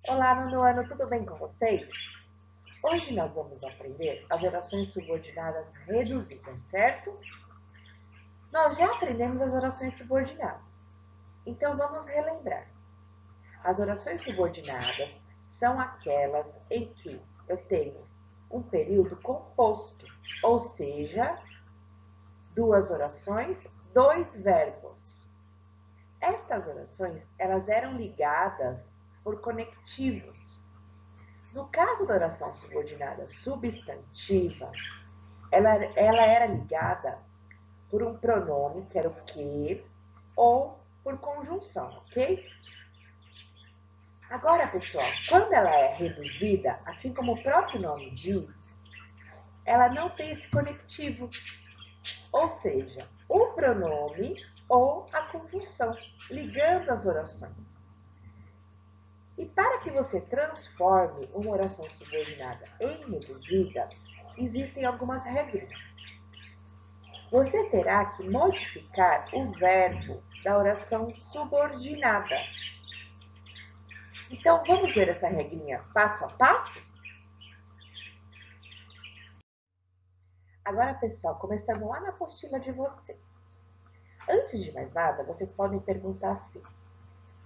Olá, nono ano, tudo bem com vocês? Hoje nós vamos aprender as orações subordinadas reduzidas, certo? Nós já aprendemos as orações subordinadas, então vamos relembrar. As orações subordinadas são aquelas em que eu tenho um período composto, ou seja, duas orações, dois verbos. Estas orações, elas eram ligadas por conectivos. No caso da oração subordinada substantiva, ela era ligada por um pronome, que era o que, ou por conjunção, ok? Agora, pessoal, quando ela é reduzida, assim como o próprio nome diz, ela não tem esse conectivo, ou seja, o pronome ou a conjunção, ligando as orações. E para que você transforme uma oração subordinada em reduzida, existem algumas regras. Você terá que modificar o verbo da oração subordinada. Então, vamos ver essa regrinha passo a passo? Agora, pessoal, começando lá na apostila de vocês. Antes de mais nada, vocês podem perguntar assim: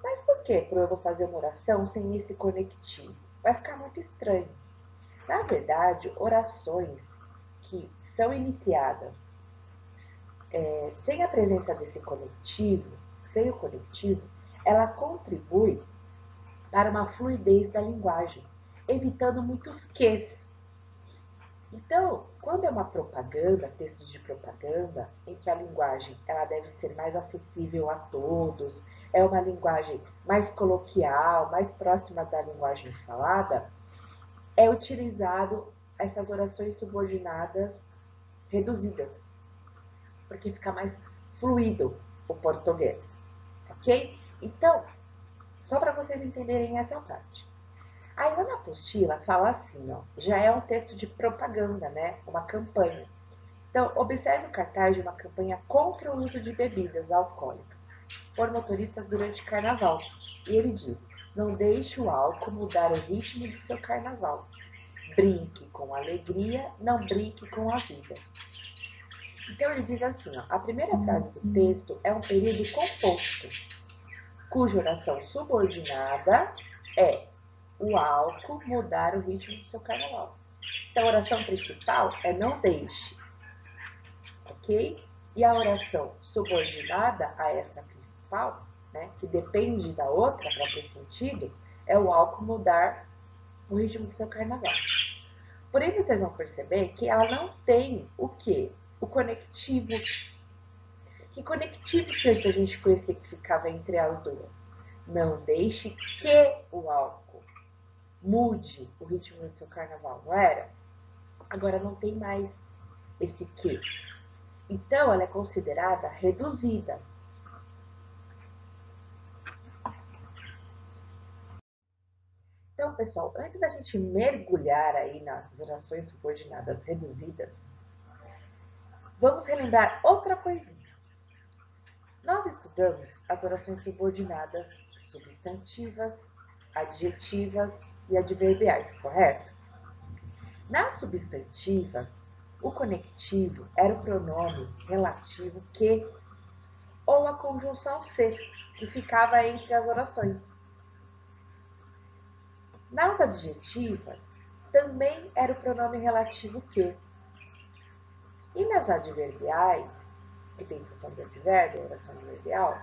mas por que eu vou fazer uma oração sem esse conectivo? Vai ficar muito estranho. Na verdade, orações que são iniciadas sem a presença desse conectivo, sem o conectivo, ela contribui para uma fluidez da linguagem, evitando muitos ques. Então, quando é uma propaganda, textos de propaganda, em que a linguagem ela deve ser mais acessível a todos, é uma linguagem mais coloquial, mais próxima da linguagem falada, é utilizado essas orações subordinadas reduzidas, porque fica mais fluido o português, ok? Então, só para vocês entenderem essa parte. Aí lá na apostila fala assim, ó, já é um texto de propaganda, né? Uma campanha. Então, observe o cartaz de uma campanha contra o uso de bebidas alcoólicas por motoristas durante carnaval. E ele diz: não deixe o álcool mudar o ritmo do seu carnaval. Brinque com alegria, não brinque com a vida. Então ele diz assim, ó, a primeira frase do texto é um período composto, cuja oração subordinada é o álcool mudar o ritmo do seu carnaval. Então a oração principal é não deixe, ok? E a oração subordinada a essa principal, né, que depende da outra para ter sentido, é o álcool mudar o ritmo do seu carnaval. Porém, vocês vão perceber que ela não tem o quê? O conectivo. Que conectivo que antes a gente conhecia que ficava entre as duas? Não deixe que o álcool mude o ritmo do seu carnaval, não era? Agora não tem mais esse que. Então, ela é considerada reduzida. Então, pessoal, antes da gente mergulhar aí nas orações subordinadas reduzidas, vamos relembrar outra coisinha. Nós estudamos as orações subordinadas substantivas, adjetivas e adverbiais, correto? Nas substantivas, o conectivo era o pronome relativo que ou a conjunção se, que ficava entre as orações. Nas adjetivas, também era o pronome relativo que. E nas adverbiais, que tem função de advérbio, oração adverbial,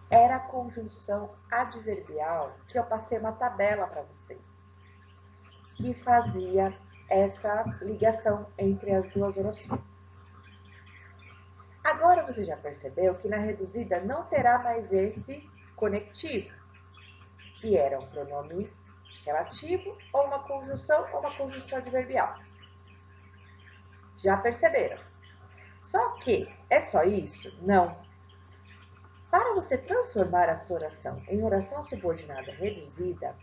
era a conjunção adverbial, que eu passei uma tabela para vocês, que fazia essa ligação entre as duas orações. Agora você já percebeu que na reduzida não terá mais esse conectivo, que era um pronome relativo ou uma conjunção adverbial. Já perceberam? Só que é só isso? Não. Para você transformar a sua oração em oração subordinada reduzida,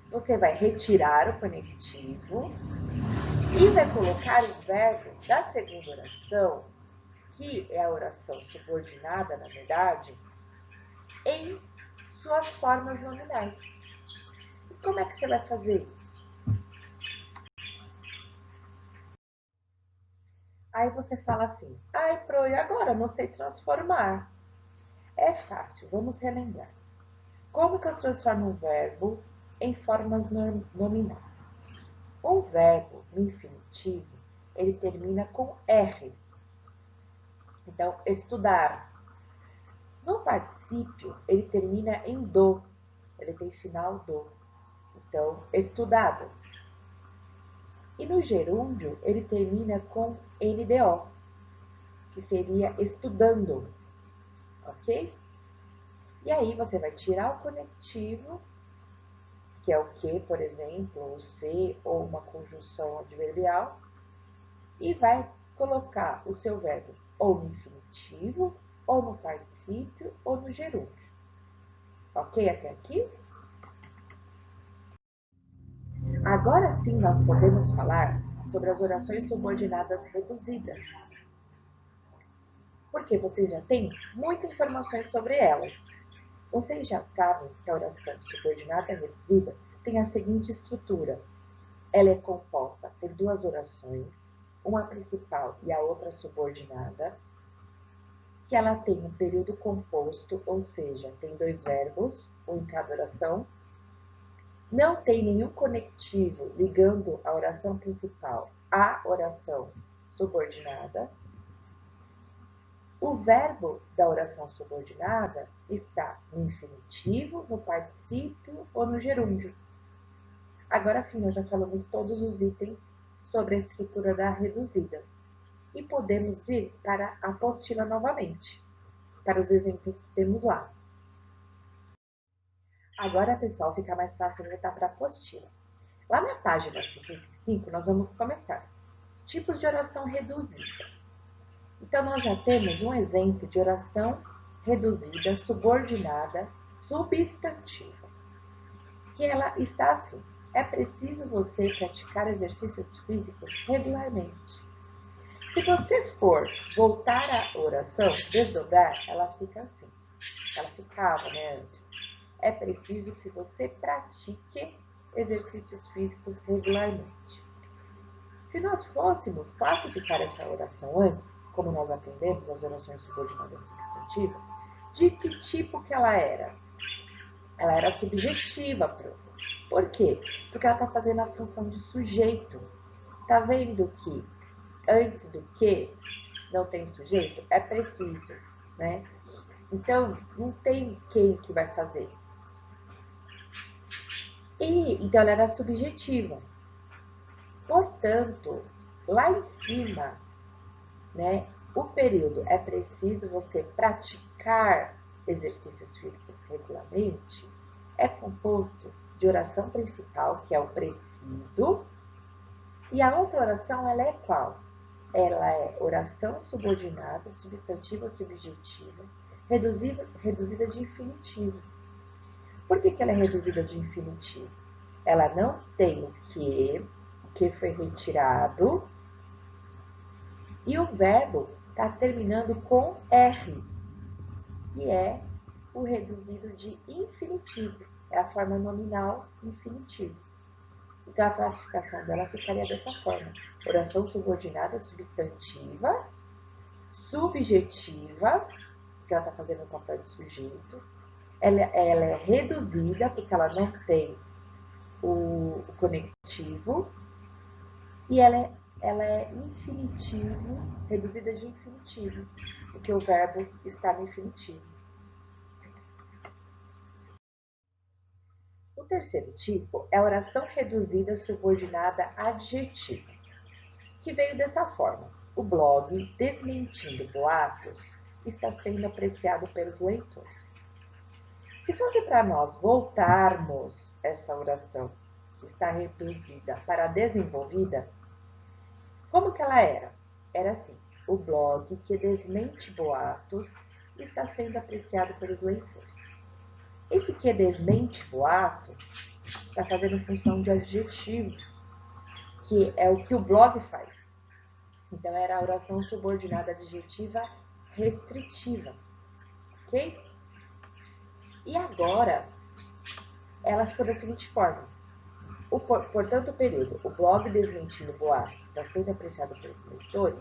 você vai retirar o conectivo e vai colocar o verbo da segunda oração, que é a oração subordinada, na verdade, em suas formas nominais. Como é que você vai fazer isso? Aí você fala assim, ai, Pro, e agora? Não sei transformar. É fácil, vamos relembrar. Como que eu transformo um verbo em formas nominais? Um verbo no infinitivo, ele termina com R. Então, estudar. No particípio, ele termina em do. Ele tem final do. Então, estudado. E no gerúndio, ele termina com NDO, que seria estudando. Ok? E aí você vai tirar o conectivo, que é o que, por exemplo, o se ou uma conjunção adverbial, e vai colocar o seu verbo ou no infinitivo, ou no particípio, ou no gerúndio. Ok até aqui? Agora sim nós podemos falar sobre as orações subordinadas reduzidas, porque vocês já têm muitas informações sobre elas. Vocês já sabem que a oração subordinada reduzida tem a seguinte estrutura. Ela é composta por duas orações, uma principal e a outra subordinada, que ela tem um período composto, ou seja, tem dois verbos, um em cada oração. Não tem nenhum conectivo ligando a oração principal à oração subordinada. O verbo da oração subordinada está no infinitivo, no particípio ou no gerúndio. Agora sim, nós já falamos todos os itens sobre a estrutura da reduzida. E podemos ir para a apostila novamente, para os exemplos que temos lá. Agora, pessoal, fica mais fácil voltar para a apostila. Lá na página 55, nós vamos começar. Tipos de oração reduzida. Então, nós já temos um exemplo de oração reduzida, subordinada, substantiva. Que ela está assim. É preciso você praticar exercícios físicos regularmente. Se você for voltar à oração, desdobrar, ela fica assim. Ela ficava, né, antes. É preciso que você pratique exercícios físicos regularmente. Se nós fôssemos classificar essa oração antes, como nós aprendemos as orações subordinadas substantivas, de que tipo que ela era? Ela era subjetiva, por quê? Porque ela está fazendo a função de sujeito. Tá vendo que antes do que não tem sujeito? É preciso, né? Então, não tem quem que vai fazer. Então, ela era subjetiva. Portanto, lá em cima, né, o período é preciso você praticar exercícios físicos regularmente, é composto de oração principal, que é o preciso, e a outra oração, ela é qual? Ela é oração subordinada, substantiva ou subjetiva, reduzida de infinitivo. Por que ela é reduzida de infinitivo? Ela não tem o que foi retirado, e o verbo está terminando com R, que é o reduzido de infinitivo. É a forma nominal infinitivo. Então, a classificação dela ficaria dessa forma. Oração subordinada substantiva, subjetiva, porque ela está fazendo o papel de sujeito. Ela é reduzida, porque ela não tem o conectivo. E ela é infinitivo, reduzida de infinitivo, porque o verbo está no infinitivo. O terceiro tipo é a oração reduzida subordinada adjetiva, que veio dessa forma. O blog Desmentindo Boatos está sendo apreciado pelos leitores. Se fosse para nós voltarmos essa oração que está reduzida para a desenvolvida, como que ela era? Era assim, o blog que desmente boatos está sendo apreciado pelos leitores. Esse que desmente boatos está fazendo função de adjetivo, que é o que o blog faz. Então, era a oração subordinada adjetiva restritiva, ok? E agora, ela ficou da seguinte forma. Portanto, o período, o blog desmentindo boatos está sendo apreciado pelos leitores,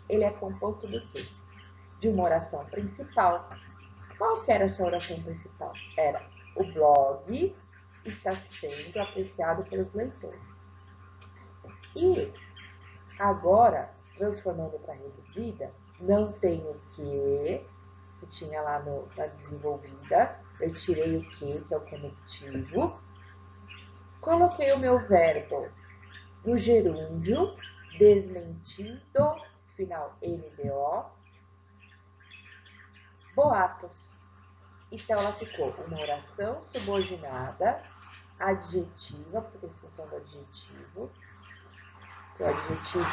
ele é composto do quê? De uma oração principal. Qual que era essa oração principal? Era: o blog está sendo apreciado pelos leitores. E agora, transformando para reduzida, não tem o que tinha lá na desenvolvida, eu tirei o que é o conectivo, coloquei o meu verbo no gerúndio, desmentindo, final NDO, boatos. Então, ela ficou uma oração subordinada, adjetiva, porque tem função do adjetivo, que é o adjetivo,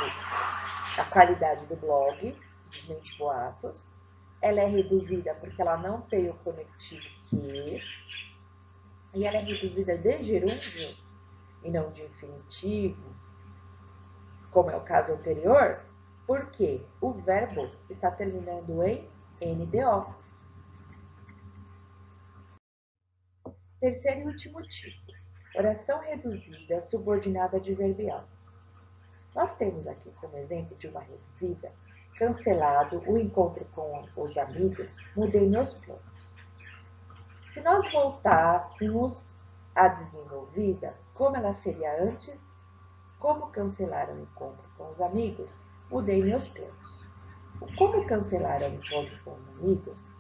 a qualidade do blog, desmente boatos. Ela é reduzida porque ela não tem o conectivo que, e ela é reduzida de gerúndio e não de infinitivo, como é o caso anterior, porque o verbo está terminando em NDO. Terceiro e último tipo, oração reduzida subordinada adverbial. Nós temos aqui como exemplo de uma reduzida: cancelado o encontro com os amigos, mudei meus planos. Se nós voltássemos à desenvolvida, como ela seria antes, como cancelar o encontro com os amigos, mudei meus planos. O como cancelar o encontro com os amigos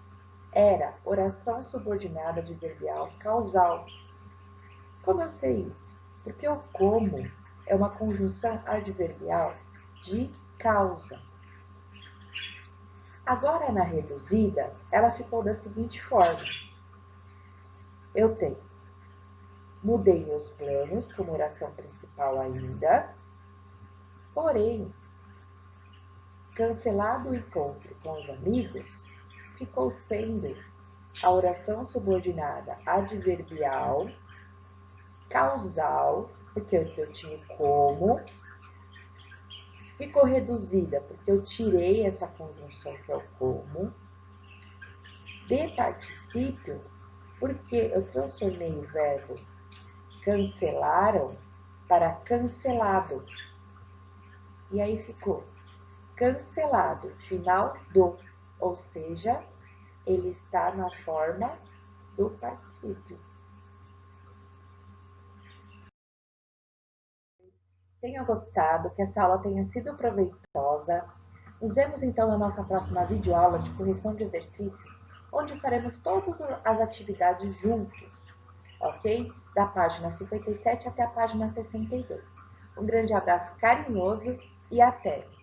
era oração subordinada adverbial causal. Como eu sei isso? Porque o como é uma conjunção adverbial de causa. Agora, na reduzida, ela ficou da seguinte forma. Eu tenho: mudei meus planos como oração principal ainda, porém, cancelado o encontro com os amigos, ficou sendo a oração subordinada adverbial causal, porque antes eu tinha como, ficou reduzida porque eu tirei essa conjunção que é o como, de particípio, porque eu transformei o verbo cancelaram para cancelado. E aí ficou cancelado, final do, ou seja, ele está na forma do particípio. Tenha gostado, que essa aula tenha sido proveitosa. Nos vemos então na nossa próxima videoaula de correção de exercícios, onde faremos todas as atividades juntos, ok? Da página 57 até a página 62. Um grande abraço carinhoso e até!